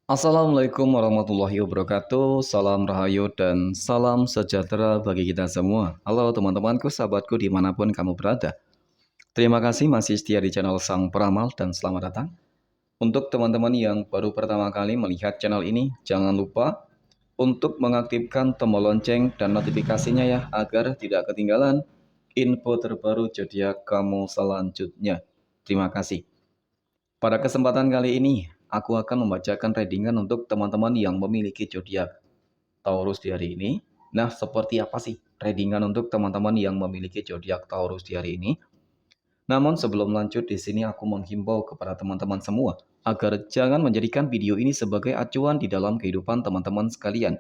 Assalamualaikum warahmatullahi wabarakatuh. Salam rahayu dan salam sejahtera bagi kita semua. Halo teman-temanku, sahabatku dimanapun kamu berada. Terima kasih masih setia di channel Sang Peramal dan selamat datang. Untuk teman-teman yang baru pertama kali melihat channel ini, jangan lupa untuk mengaktifkan tombol lonceng dan notifikasinya ya, agar tidak ketinggalan info terbaru zodiak kamu selanjutnya. Terima kasih. Pada kesempatan kali ini, aku akan membacakan readingan untuk teman-teman yang memiliki zodiak Taurus di hari ini. Nah, seperti apa sih readingan untuk teman-teman yang memiliki zodiak Taurus di hari ini? Namun sebelum lanjut di sini aku menghimbau kepada teman-teman semua agar jangan menjadikan video ini sebagai acuan di dalam kehidupan teman-teman sekalian.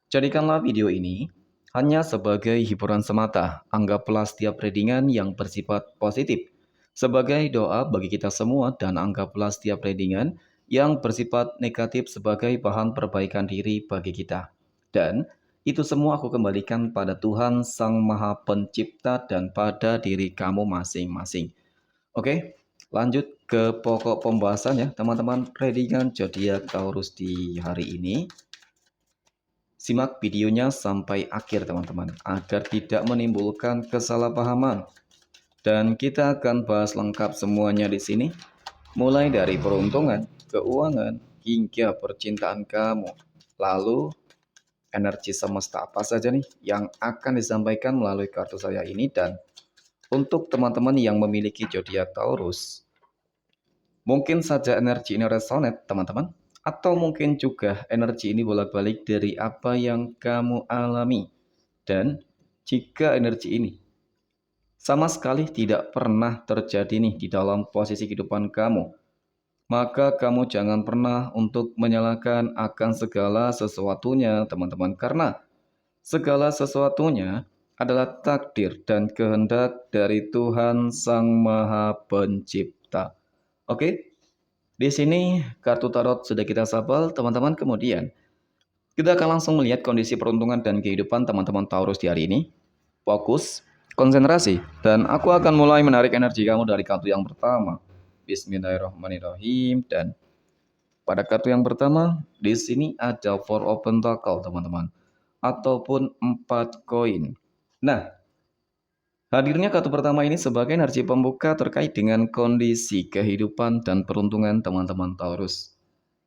Jadikanlah video ini hanya sebagai hiburan semata. Anggaplah setiap readingan yang bersifat positif sebagai doa bagi kita semua dan anggaplah setiap readingan yang bersifat negatif sebagai bahan perbaikan diri bagi kita. Dan itu semua aku kembalikan pada Tuhan Sang Maha Pencipta dan pada diri kamu masing-masing. Oke, lanjut ke pokok pembahasannya, teman-teman. Readingan zodiak Taurus di hari ini. Simak videonya sampai akhir teman-teman, agar tidak menimbulkan kesalahpahaman. Dan kita akan bahas lengkap semuanya di sini, mulai dari peruntungan, keuangan, hingga percintaan kamu. Lalu, energi semesta apa saja nih yang akan disampaikan melalui kartu saya ini. Dan untuk teman-teman yang memiliki zodiak Taurus, mungkin saja energi ini resonate, teman-teman. Atau mungkin juga energi ini bolak-balik dari apa yang kamu alami. Dan jika energi ini sama sekali tidak pernah terjadi nih di dalam posisi kehidupan kamu, maka kamu jangan pernah untuk menyalahkan akan segala sesuatunya, teman-teman. Karena segala sesuatunya adalah takdir dan kehendak dari Tuhan Sang Maha Pencipta. Oke? Di sini kartu tarot sudah kita shuffle, teman-teman. Kemudian kita akan langsung melihat kondisi peruntungan dan kehidupan teman-teman Taurus di hari ini. Fokus, konsentrasi, dan aku akan mulai menarik energi kamu dari kartu yang pertama. Bismillahirrahmanirrahim. Dan pada kartu yang pertama, di sini ada Four of Pentacle, teman-teman, ataupun 4 koin. Nah, hadirnya kartu pertama ini sebagai energi pembuka terkait dengan kondisi kehidupan dan peruntungan teman-teman Taurus.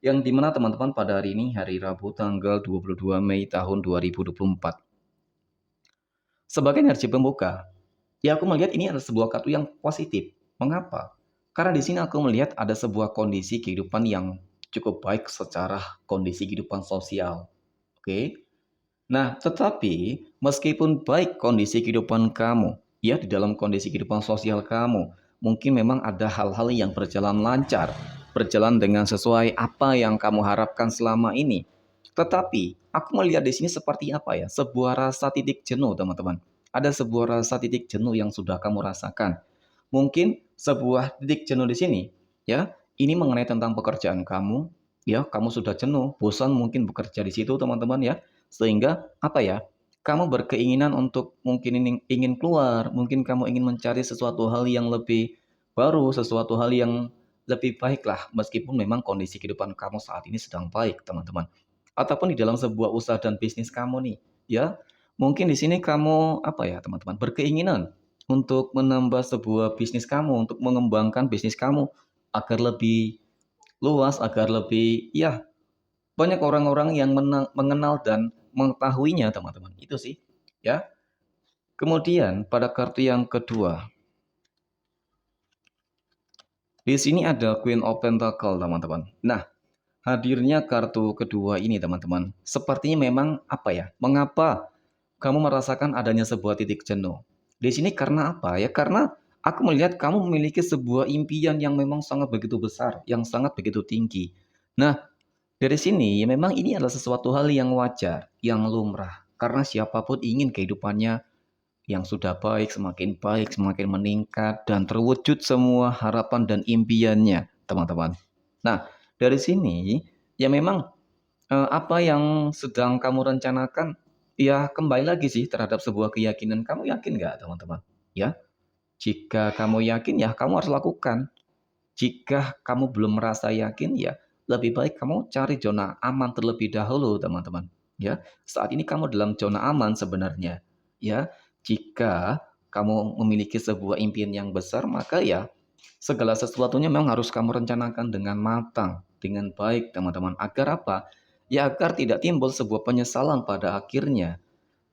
Yang dimana teman-teman pada hari ini, hari Rabu tanggal 22 Mei tahun 2024. Sebagai energi pembuka, ya aku melihat ini adalah sebuah kartu yang positif. Mengapa? Karena di sini aku melihat ada sebuah kondisi kehidupan yang cukup baik secara kondisi kehidupan sosial. Oke? Nah, tetapi meskipun baik kondisi kehidupan kamu, ya di dalam kondisi kehidupan sosial kamu, mungkin memang ada hal-hal yang berjalan lancar, berjalan dengan sesuai apa yang kamu harapkan selama ini. Tetapi aku melihat di sini seperti apa ya? Sebuah rasa titik jenuh, teman-teman. Ada sebuah rasa titik jenuh yang sudah kamu rasakan. Mungkin sebuah titik jenuh di sini, ya, ini mengenai tentang pekerjaan kamu, ya, kamu sudah jenuh, bosan mungkin bekerja di situ, teman-teman ya. Sehingga apa ya? Kamu berkeinginan untuk mungkin ingin keluar, mungkin kamu ingin mencari sesuatu hal yang lebih baru, sesuatu hal yang lebih baik lah, meskipun memang kondisi kehidupan kamu saat ini sedang baik, teman-teman. Ataupun di dalam sebuah usaha dan bisnis kamu nih, ya. Mungkin di sini kamu apa ya, teman-teman, berkeinginan untuk menambah sebuah bisnis kamu, untuk mengembangkan bisnis kamu agar lebih luas, agar lebih ya banyak orang-orang yang mengenal dan mengetahuinya, teman-teman. Itu sih, ya. Kemudian pada kartu yang kedua, di sini ada Queen of Pentacle, teman-teman. Nah, hadirnya kartu kedua ini, teman-teman, sepertinya memang apa ya? Mengapa kamu merasakan adanya sebuah titik jenuh? Di sini karena apa ya? Karena aku melihat kamu memiliki sebuah impian yang memang sangat begitu besar, yang sangat begitu tinggi. Nah, dari sini ya memang ini adalah sesuatu hal yang wajar, yang lumrah. Karena siapapun ingin kehidupannya yang sudah baik, semakin meningkat, dan terwujud semua harapan dan impiannya, teman-teman. Nah, dari sini, ya memang apa yang sedang kamu rencanakan, ya kembali lagi sih terhadap sebuah keyakinan. Kamu yakin nggak, teman-teman? Ya, jika kamu yakin, ya kamu harus lakukan. Jika kamu belum merasa yakin, ya lebih baik kamu cari zona aman terlebih dahulu, teman-teman. Ya, saat ini kamu dalam zona aman sebenarnya. Ya, jika kamu memiliki sebuah impian yang besar, maka ya segala sesuatunya memang harus kamu rencanakan dengan matang, dengan baik, teman-teman. Agar apa? Ya, agar tidak timbul sebuah penyesalan pada akhirnya.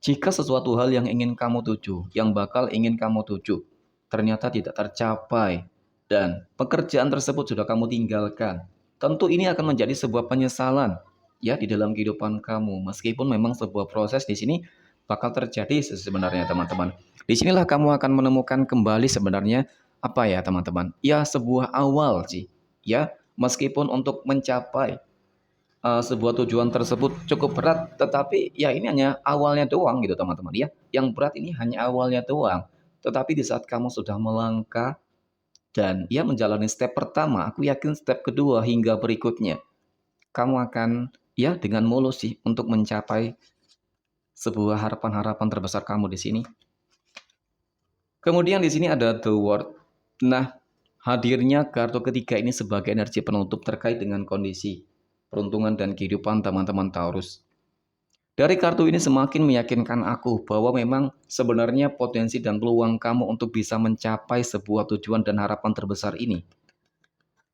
Jika sesuatu hal yang ingin kamu tuju, yang bakal ingin kamu tuju, ternyata tidak tercapai, dan pekerjaan tersebut sudah kamu tinggalkan, tentu ini akan menjadi sebuah penyesalan ya di dalam kehidupan kamu. Meskipun memang sebuah proses di sini bakal terjadi sebenarnya, teman-teman. Disinilah kamu akan menemukan kembali sebenarnya apa ya, teman-teman? Ya, sebuah awal sih. Ya, meskipun untuk mencapai sebuah tujuan tersebut cukup berat, tetapi ya ini hanya awalnya doang gitu, teman-teman ya. Yang berat ini hanya awalnya doang. Tetapi di saat kamu sudah melangkah dan ya menjalani step pertama, aku yakin step kedua hingga berikutnya, kamu akan ya dengan mulus sih untuk mencapai sebuah harapan-harapan terbesar kamu di sini. Kemudian di sini ada the word. Nah, hadirnya kartu ketiga ini sebagai energi penutup terkait dengan kondisi peruntungan dan kehidupan teman-teman Taurus. Dari kartu ini semakin meyakinkan aku bahwa memang sebenarnya potensi dan peluang kamu untuk bisa mencapai sebuah tujuan dan harapan terbesar ini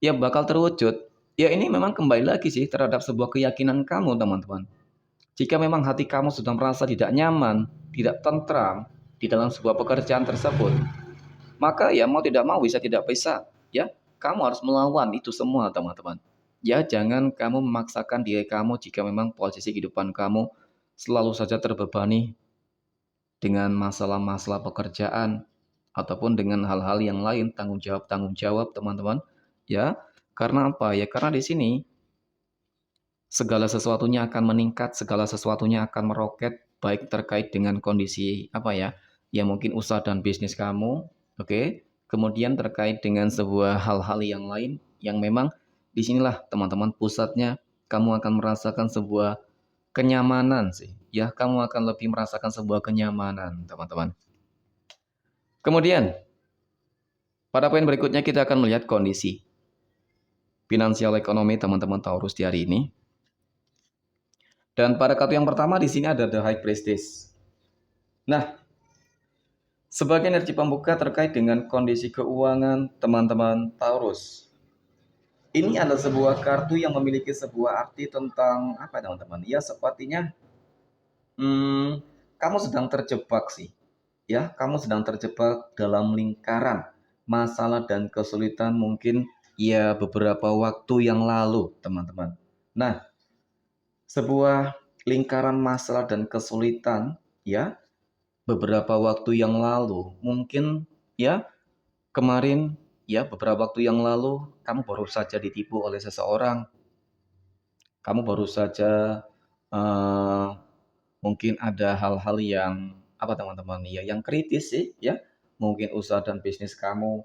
ya bakal terwujud. Ya ini memang kembali lagi sih terhadap sebuah keyakinan kamu, teman-teman. Jika memang hati kamu sudah merasa tidak nyaman, tidak tentram di dalam sebuah pekerjaan tersebut, maka ya mau tidak mau, bisa tidak bisa, ya kamu harus melawan itu semua, teman-teman. Ya jangan kamu memaksakan diri kamu jika memang posisi kehidupan kamu selalu saja terbebani dengan masalah-masalah pekerjaan ataupun dengan hal-hal yang lain, tanggung jawab teman-teman. Ya, karena apa? Ya karena di sini segala sesuatunya akan meningkat, segala sesuatunya akan meroket, baik terkait dengan kondisi apa ya? Ya mungkin usaha dan bisnis kamu, oke? Kemudian terkait dengan sebuah hal-hal yang lain yang memang disinilah teman-teman pusatnya, kamu akan merasakan sebuah kenyamanan sih. Ya, kamu akan lebih merasakan sebuah kenyamanan, teman-teman. Kemudian, pada poin berikutnya kita akan melihat kondisi finansial ekonomi teman-teman Taurus di hari ini. Dan pada kartu yang pertama di sini ada The High Priestess. Nah, sebagai energi pembuka terkait dengan kondisi keuangan teman-teman Taurus. Ini adalah sebuah kartu yang memiliki sebuah arti tentang apa, teman-teman? Ya, sepertinya kamu sedang terjebak sih. Ya, kamu sedang terjebak dalam lingkaran masalah dan kesulitan mungkin ya beberapa waktu yang lalu, teman-teman. Nah, sebuah lingkaran masalah dan kesulitan ya beberapa waktu yang lalu, mungkin ya kemarin ya beberapa waktu yang lalu kamu baru saja ditipu oleh seseorang, kamu baru saja eh, mungkin ada hal-hal yang apa, teman-teman ya yang kritis sih ya, mungkin usaha dan bisnis kamu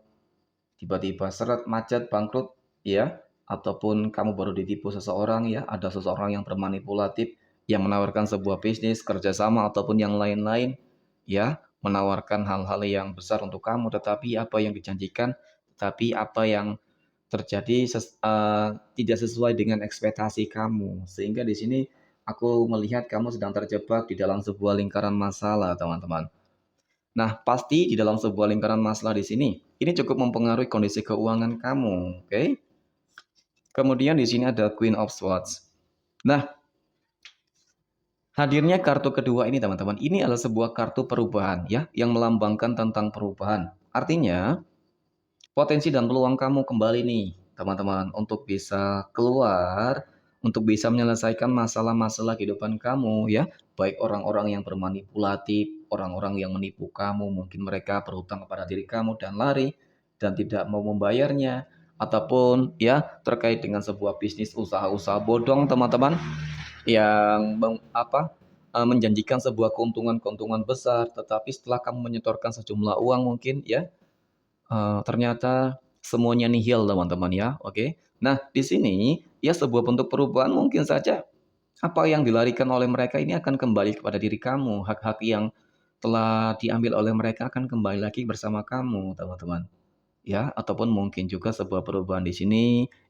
tiba-tiba seret macet bangkrut ya, ataupun kamu baru ditipu seseorang ya, ada seseorang yang bermanipulatif yang menawarkan sebuah bisnis kerjasama ataupun yang lain-lain ya, menawarkan hal-hal yang besar untuk kamu, tetapi apa yang dijanjikan, tetapi apa yang terjadi tidak sesuai dengan ekspektasi kamu, sehingga di sini aku melihat kamu sedang terjebak di dalam sebuah lingkaran masalah, teman-teman. Nah, pasti di dalam sebuah lingkaran masalah di sini, ini cukup mempengaruhi kondisi keuangan kamu, oke? Kemudian di sini ada Queen of Swords. Nah, hadirnya kartu kedua ini, teman-teman, ini adalah sebuah kartu perubahan ya, yang melambangkan tentang perubahan. Artinya, potensi dan peluang kamu kembali nih, teman-teman, untuk bisa keluar, untuk bisa menyelesaikan masalah-masalah kehidupan kamu ya, baik orang-orang yang bermanipulatif, orang-orang yang menipu kamu, mungkin mereka berhutang kepada diri kamu dan lari dan tidak mau membayarnya, ataupun ya terkait dengan sebuah bisnis usaha-usaha bodong, teman-teman, yang menjanjikan sebuah keuntungan-keuntungan besar, tetapi setelah kamu menyetorkan sejumlah uang mungkin ya ternyata semuanya nihil, teman-teman ya, oke. Nah, di sini ya sebuah bentuk perubahan mungkin saja apa yang dilarikan oleh mereka ini akan kembali kepada diri kamu, hak-hak yang telah diambil oleh mereka akan kembali lagi bersama kamu, teman-teman. ya, ataupun mungkin juga sebuah perubahan di sini,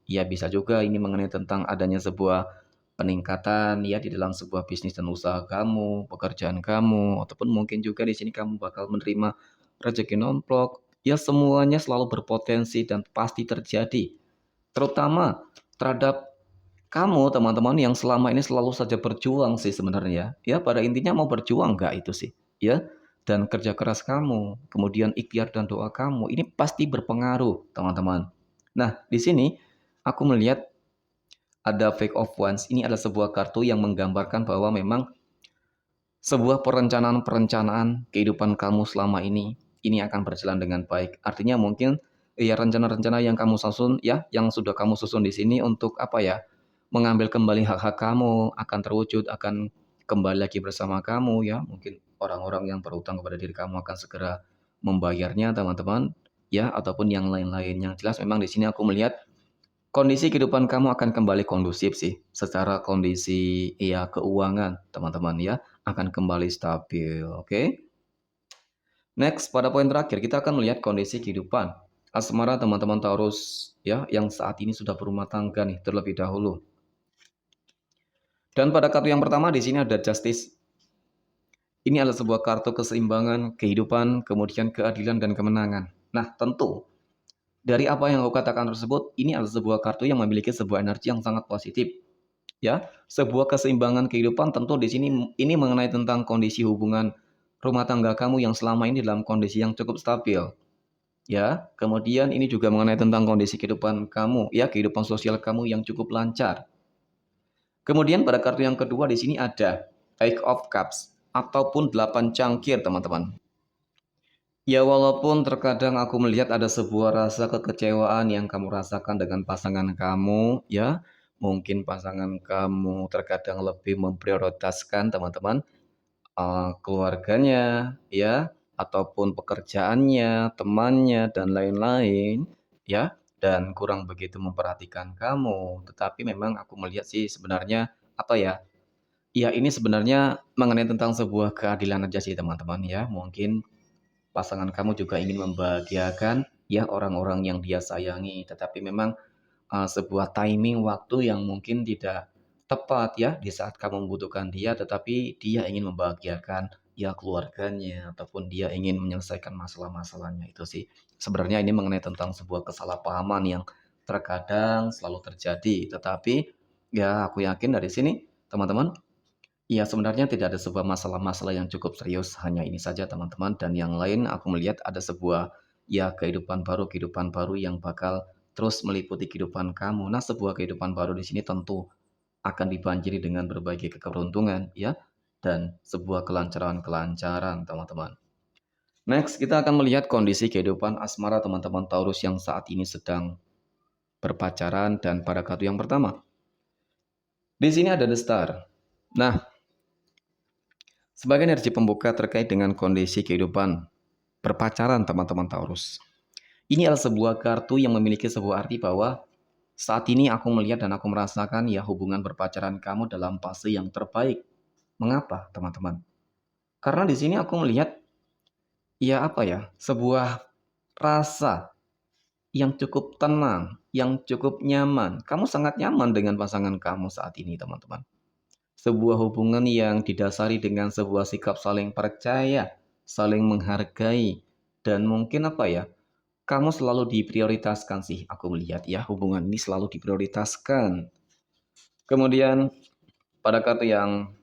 ya bisa juga ini mengenai tentang adanya sebuah peningkatan ya di dalam sebuah bisnis dan usaha kamu, pekerjaan kamu, ataupun mungkin juga di sini kamu bakal menerima rezeki nomplok. Ya semuanya selalu berpotensi dan pasti terjadi. Terutama terhadap kamu teman-teman yang selama ini selalu saja berjuang sih sebenarnya. Ya pada intinya mau berjuang nggak itu sih, ya. Dan kerja keras kamu, kemudian ikhtiar dan doa kamu ini pasti berpengaruh, teman-teman. Nah, di sini aku melihat ada fake of ones. Ini adalah sebuah kartu yang menggambarkan bahwa memang sebuah perencanaan-perencanaan kehidupan kamu selama ini akan berjalan dengan baik. Artinya mungkin ya rencana-rencana yang kamu susun ya, yang sudah kamu susun di sini untuk apa ya, mengambil kembali hak-hak kamu akan terwujud, akan kembali lagi bersama kamu ya. Mungkin orang-orang yang berutang kepada diri kamu akan segera membayarnya teman-teman ya, ataupun yang lain-lain. Yang jelas memang di sini aku melihat kondisi kehidupan kamu akan kembali kondusif sih, secara kondisi ya keuangan teman-teman ya, akan kembali stabil, oke? Next, pada poin terakhir kita akan melihat kondisi kehidupan asmara teman-teman Taurus ya, yang saat ini sudah berumah tangga nih terlebih dahulu. Dan pada kartu yang pertama di sini ada Justice. Ini adalah sebuah kartu keseimbangan, kehidupan, kemudian keadilan dan kemenangan. Nah, tentu dari apa yang aku katakan tersebut, ini adalah sebuah kartu yang memiliki sebuah energi yang sangat positif. Ya, sebuah keseimbangan kehidupan tentu di sini ini mengenai tentang kondisi hubungan rumah tangga kamu yang selama ini dalam kondisi yang cukup stabil. Ya, kemudian ini juga mengenai tentang kondisi kehidupan kamu, ya, kehidupan sosial kamu yang cukup lancar. Kemudian pada kartu yang kedua di sini ada Eight of Cups ataupun 8 cangkir, teman-teman. Ya, walaupun terkadang aku melihat ada sebuah rasa kekecewaan yang kamu rasakan dengan pasangan kamu, ya. Mungkin pasangan kamu terkadang lebih memprioritaskan teman-teman, keluarganya, ya, ataupun pekerjaannya, temannya, dan lain-lain, ya, dan kurang begitu memperhatikan kamu. Tetapi memang aku melihat sih sebenarnya, apa ya, ya ini sebenarnya mengenai tentang sebuah keadilan aja sih teman-teman ya. Mungkin pasangan kamu juga ingin membahagiakan ya orang-orang yang dia sayangi, tetapi memang sebuah timing waktu yang mungkin tidak tepat ya di saat kamu membutuhkan dia, tetapi dia ingin membahagiakan ya keluarganya ataupun dia ingin menyelesaikan masalah-masalahnya itu sih. Sebenarnya ini mengenai tentang sebuah kesalahpahaman yang terkadang selalu terjadi, tetapi ya aku yakin dari sini teman-teman, ya sebenarnya tidak ada sebuah masalah-masalah yang cukup serius, hanya ini saja teman-teman dan yang lain aku melihat ada sebuah ya kehidupan baru yang bakal terus meliputi kehidupan kamu. Nah, sebuah kehidupan baru di sini tentu akan dibanjiri dengan berbagai keberuntungan ya dan sebuah kelancaran-kelancaran teman-teman. Next, kita akan melihat kondisi kehidupan asmara teman-teman Taurus yang saat ini sedang berpacaran dan pada kartu yang pertama. Di sini ada The Star. Nah, sebagai energi pembuka terkait dengan kondisi kehidupan berpacaran teman-teman Taurus. Ini adalah sebuah kartu yang memiliki sebuah arti bahwa saat ini aku melihat dan aku merasakan ya hubungan berpacaran kamu dalam fase yang terbaik. Mengapa, teman-teman? Karena di sini aku melihat ya apa ya, sebuah rasa yang cukup tenang, yang cukup nyaman. Kamu sangat nyaman dengan pasangan kamu saat ini, teman-teman. Sebuah hubungan yang didasari dengan sebuah sikap saling percaya, saling menghargai, dan mungkin apa ya, kamu selalu diprioritaskan sih, aku melihat ya, hubungan ini selalu diprioritaskan. Kemudian pada kartu yang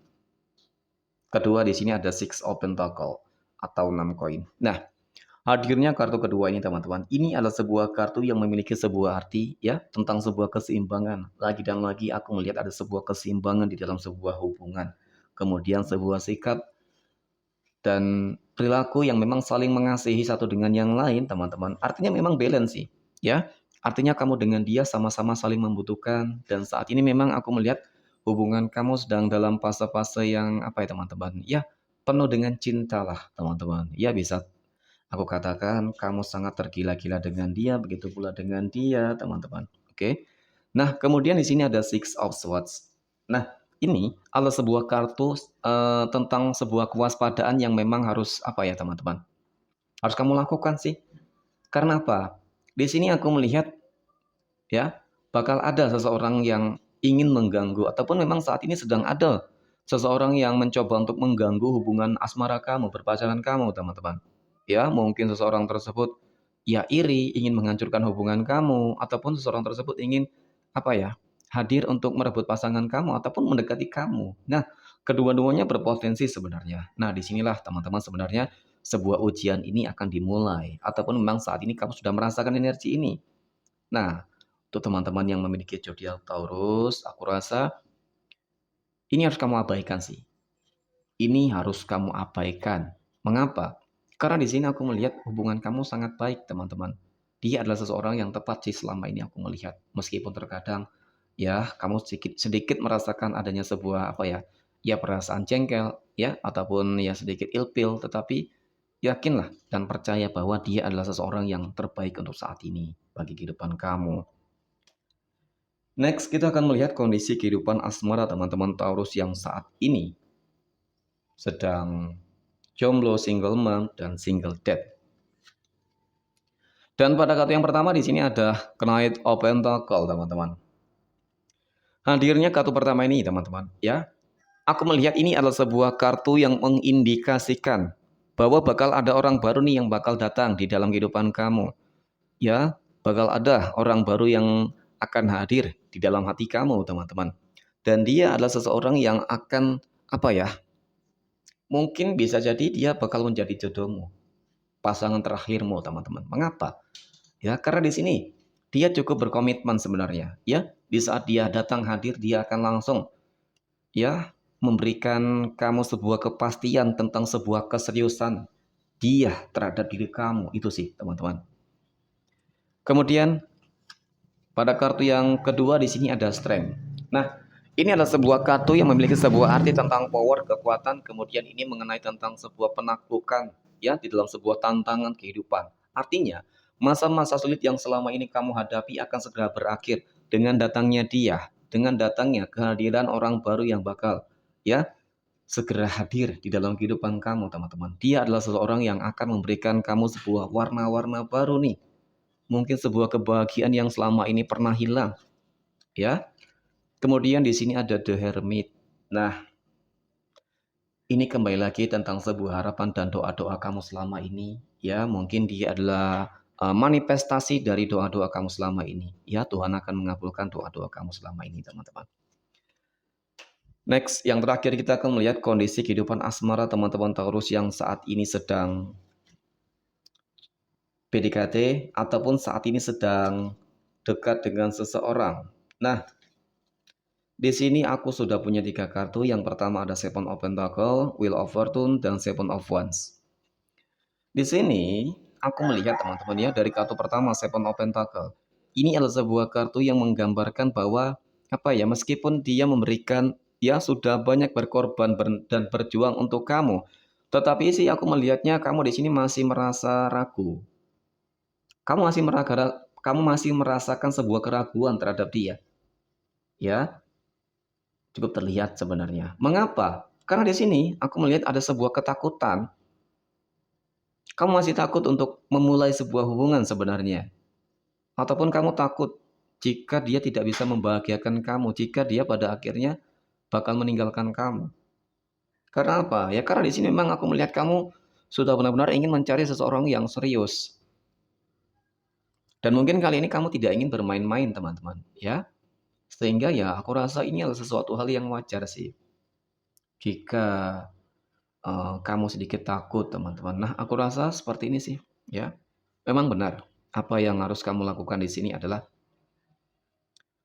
kedua di sini ada Six of Pentacle atau 6 koin. Nah, hadirnya kartu kedua ini teman-teman, ini adalah sebuah kartu yang memiliki sebuah arti ya tentang sebuah keseimbangan. Lagi dan lagi aku melihat ada sebuah keseimbangan di dalam sebuah hubungan. Kemudian sebuah sikap dan perilaku yang memang saling mengasihi satu dengan yang lain, teman-teman. Artinya memang balance sih, ya. Artinya kamu dengan dia sama-sama saling membutuhkan dan saat ini memang aku melihat hubungan kamu sedang dalam fase-fase yang apa ya, teman-teman? Ya, penuh dengan cinta lah, teman-teman. Ya, bisa aku katakan kamu sangat tergila-gila dengan dia, begitu pula dengan dia, teman-teman. Oke. Nah, kemudian di sini ada Six of Swords. Nah, ini adalah sebuah kartu tentang sebuah kewaspadaan yang memang harus apa ya, teman-teman? Harus kamu lakukan sih. Karena apa? Di sini aku melihat ya, bakal ada seseorang yang ingin mengganggu ataupun memang saat ini sedang ada seseorang yang mencoba untuk mengganggu hubungan asmara kamu, berpacaran kamu, teman-teman. Ya, mungkin seseorang tersebut ya iri, ingin menghancurkan hubungan kamu, ataupun seseorang tersebut ingin apa ya, hadir untuk merebut pasangan kamu ataupun mendekati kamu. Nah, kedua-duanya berpotensi sebenarnya. Nah, disinilah teman-teman sebenarnya sebuah ujian ini akan dimulai ataupun memang saat ini kamu sudah merasakan energi ini. Nah, untuk teman-teman yang memiliki zodiak Taurus, aku rasa ini harus kamu abaikan sih. Ini harus kamu abaikan. Mengapa? Karena di sini aku melihat hubungan kamu sangat baik, teman-teman. Dia adalah seseorang yang tepat sih selama ini aku melihat. Meskipun terkadang ya kamu sedikit sedikit merasakan adanya sebuah apa ya, ya perasaan jengkel ya ataupun ya sedikit ilfil, tetapi yakinlah dan percaya bahwa dia adalah seseorang yang terbaik untuk saat ini bagi kehidupan kamu. Next, kita akan melihat kondisi kehidupan asmara teman-teman Taurus yang saat ini sedang jomblo, single mom, dan single dad. Dan pada kartu yang pertama di sini ada Knight of Pentacle, teman-teman. Hadirnya kartu pertama ini, teman-teman, ya. Aku melihat ini adalah sebuah kartu yang mengindikasikan bahwa bakal ada orang baru nih yang bakal datang di dalam kehidupan kamu. Ya, bakal ada orang baru yang akan hadir di dalam hati kamu, teman-teman. Dan dia adalah seseorang yang akan apa ya? Mungkin bisa jadi dia bakal menjadi jodohmu, pasangan terakhirmu, teman-teman. Mengapa? Ya, karena di sini dia cukup berkomitmen sebenarnya. Ya, di saat dia datang hadir, dia akan langsung ya memberikan kamu sebuah kepastian tentang sebuah keseriusan dia terhadap diri kamu. Itu sih, teman-teman. Kemudian pada kartu yang kedua di sini ada strength. Nah, ini adalah sebuah kartu yang memiliki sebuah arti tentang power, kekuatan, kemudian ini mengenai tentang sebuah penaklukan ya di dalam sebuah tantangan kehidupan. Artinya, masa-masa sulit yang selama ini kamu hadapi akan segera berakhir dengan datangnya dia, dengan datangnya kehadiran orang baru yang bakal ya segera hadir di dalam kehidupan kamu, teman-teman. Dia adalah seseorang yang akan memberikan kamu sebuah warna-warna baru nih. Mungkin sebuah kebahagiaan yang selama ini pernah hilang, ya. Kemudian di sini ada The Hermit. Nah, ini kembali lagi tentang sebuah harapan dan doa-doa kamu selama ini, ya. Mungkin dia adalah manifestasi dari doa-doa kamu selama ini. Ya, Tuhan akan mengabulkan doa-doa kamu selama ini, teman-teman. Next, yang terakhir kita akan melihat kondisi kehidupan asmara teman-teman Taurus yang saat ini sedang PDKT ataupun saat ini sedang dekat dengan seseorang. Nah, di sini aku sudah punya 3 kartu. Yang pertama ada Seven of Pentacle, Wheel of Fortune, dan Seven of Wands. Di sini aku melihat teman-teman ya dari kartu pertama Seven of Pentacle. Ini adalah sebuah kartu yang menggambarkan bahwa apa ya meskipun dia memberikan ya sudah banyak berkorban dan berjuang untuk kamu. Tetapi sih aku melihatnya kamu di sini masih merasa ragu. Kamu masih merasakan sebuah keraguan terhadap dia. Ya, cukup terlihat sebenarnya. Mengapa? Karena di sini aku melihat ada sebuah ketakutan. Kamu masih takut untuk memulai sebuah hubungan sebenarnya. Ataupun kamu takut jika dia tidak bisa membahagiakan kamu, jika dia pada akhirnya bakal meninggalkan kamu. Karena apa? Ya karena di sini memang aku melihat kamu sudah benar-benar ingin mencari seseorang yang serius. Dan mungkin kali ini kamu tidak ingin bermain-main, teman-teman, ya. Sehingga ya aku rasa ini adalah sesuatu hal yang wajar sih. Jika kamu sedikit takut, teman-teman. Nah, aku rasa seperti ini sih, ya. Memang benar. Apa yang harus kamu lakukan di sini adalah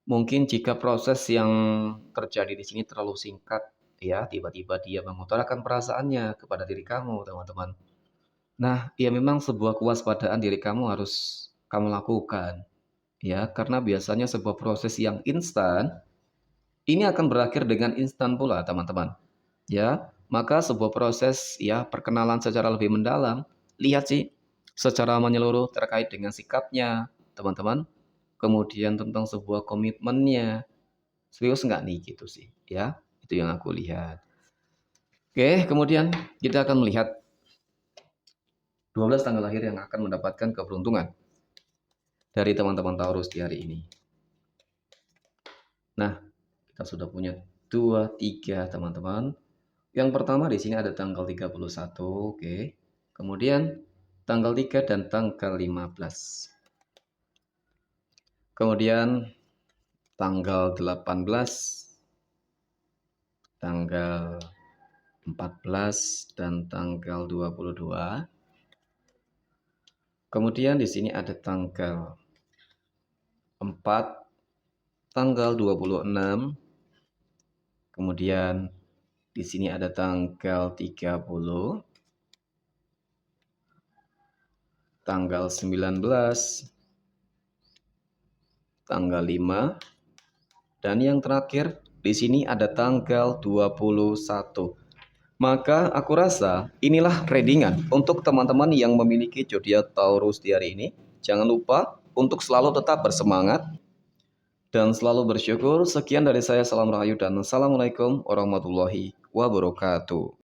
mungkin jika proses yang terjadi di sini terlalu singkat, ya, tiba-tiba dia mengutarakan perasaannya kepada diri kamu, teman-teman. Nah, ya memang sebuah kewaspadaan diri kamu harus kamu lakukan, ya, karena biasanya sebuah proses yang instan ini akan berakhir dengan instan pula, teman-teman. Ya, maka sebuah proses ya perkenalan secara lebih mendalam, lihat sih secara menyeluruh terkait dengan sikapnya, teman-teman. Kemudian tentang sebuah komitmennya, serius nggak nih gitu sih, ya. Itu yang aku lihat. Oke, kemudian kita akan melihat 12 tanggal lahir yang akan mendapatkan keberuntungan. dari teman-teman Taurus di hari ini. Nah, kita sudah punya 2, 3 teman-teman. Yang pertama di sini ada tanggal 31, oke. Kemudian tanggal 3 dan tanggal 15. Kemudian tanggal 18, tanggal 14 dan tanggal 22. Kemudian di sini ada tanggal 4, tanggal 26. Kemudian di sini ada tanggal 30, tanggal 19, tanggal 5, dan yang terakhir di sini ada tanggal 21. Maka aku rasa inilah readingan untuk teman-teman yang memiliki zodiak Taurus di hari ini. Jangan lupa untuk selalu tetap bersemangat dan selalu bersyukur. Sekian dari saya, salam rahayu dan assalamualaikum warahmatullahi wabarakatuh.